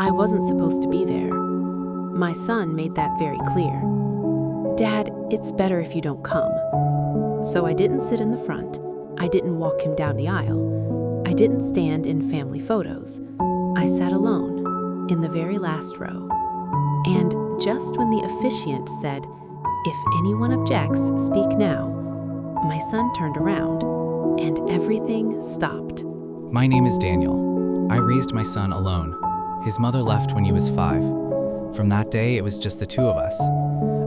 I wasn't supposed to be there. My son made that very clear. Dad, it's better if you don't come. So I didn't sit in the front. I didn't walk him down the aisle. I didn't stand in family photos. I sat alone, in the very last row. And just when the officiant said, "If anyone objects, speak now," my son turned around, and everything stopped. My name is Daniel. I raised my son alone. His mother left when he was 5. From that day, it was just the two of us.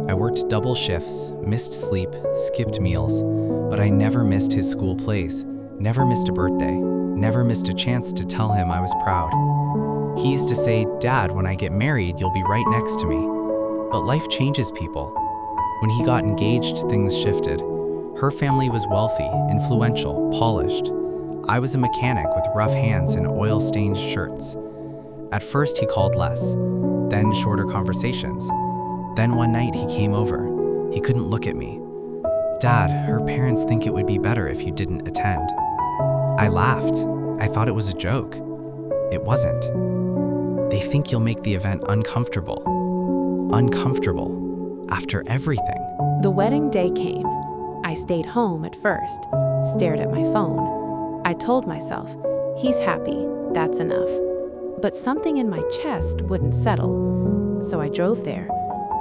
I worked double shifts, missed sleep, skipped meals, but I never missed his school plays, never missed a birthday, never missed a chance to tell him I was proud. He used to say, "Dad, when I get married, you'll be right next to me." But life changes people. When he got engaged, things shifted. Her family was wealthy, influential, polished. I was a mechanic with rough hands and oil-stained shirts. At first, he called less, then shorter conversations. Then one night, he came over. He couldn't look at me. "Dad, her parents think it would be better if you didn't attend." I laughed. I thought it was a joke. It wasn't. "They think you'll make the event uncomfortable." Uncomfortable. After everything. The wedding day came. I stayed home at first, stared at my phone. I told myself, he's happy, that's enough. But something in my chest wouldn't settle. So I drove there.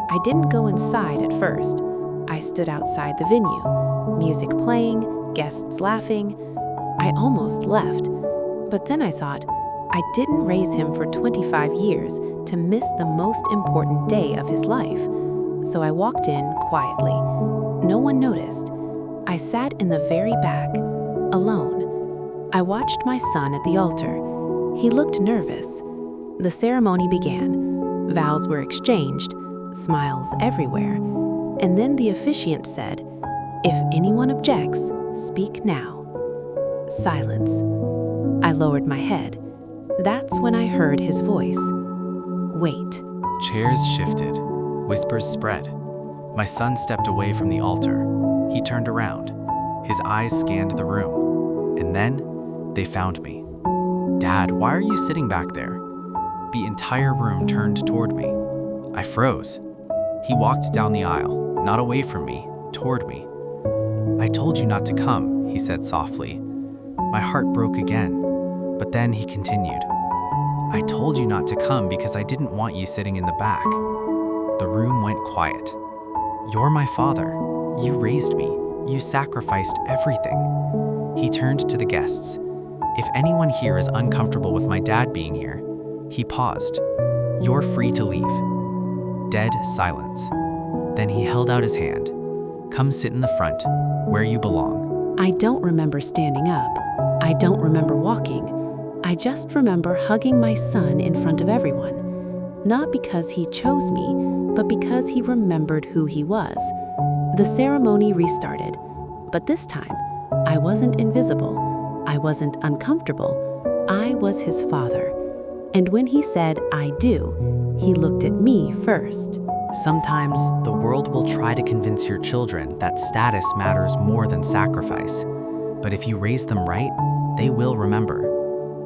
I didn't go inside at first. I stood outside the venue, music playing, guests laughing. I almost left. But then I thought, I didn't raise him for 25 years to miss the most important day of his life. So I walked in quietly. No one noticed. I sat in the very back, alone. I watched my son at the altar. He looked nervous. The ceremony began. Vows were exchanged, smiles everywhere. And then the officiant said, "If anyone objects, speak now." Silence. I lowered my head. That's when I heard his voice. "Wait." Chairs shifted. Whispers spread. My son stepped away from the altar. He turned around. His eyes scanned the room. And then, they found me. "Dad, why are you sitting back there?" The entire room turned toward me. I froze. He walked down the aisle, not away from me, toward me. "I told you not to come," he said softly. My heart broke again, but then he continued. "I told you not to come because I didn't want you sitting in the back." The room went quiet. "You're my father. You raised me. You sacrificed everything." He turned to the guests. "If anyone here is uncomfortable with my dad being here," he paused. "You're free to leave." Dead silence. Then he held out his hand. "Come sit in the front, where you belong." I don't remember standing up. I don't remember walking. I just remember hugging my son in front of everyone. Not because he chose me, but because he remembered who he was. The ceremony restarted, but this time, I wasn't invisible. I wasn't uncomfortable. I was his father. And when he said, "I do," he looked at me first. Sometimes the world will try to convince your children that status matters more than sacrifice. But if you raise them right, they will remember.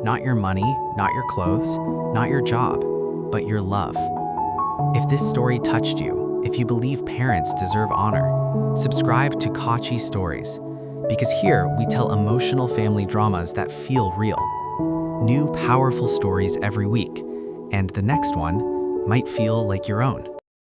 Not your money, not your clothes, not your job, but your love. If this story touched you, if you believe parents deserve honor, subscribe to Kachi Stories, because here we tell emotional family dramas that feel real. New powerful stories every week, and the next one might feel like your own.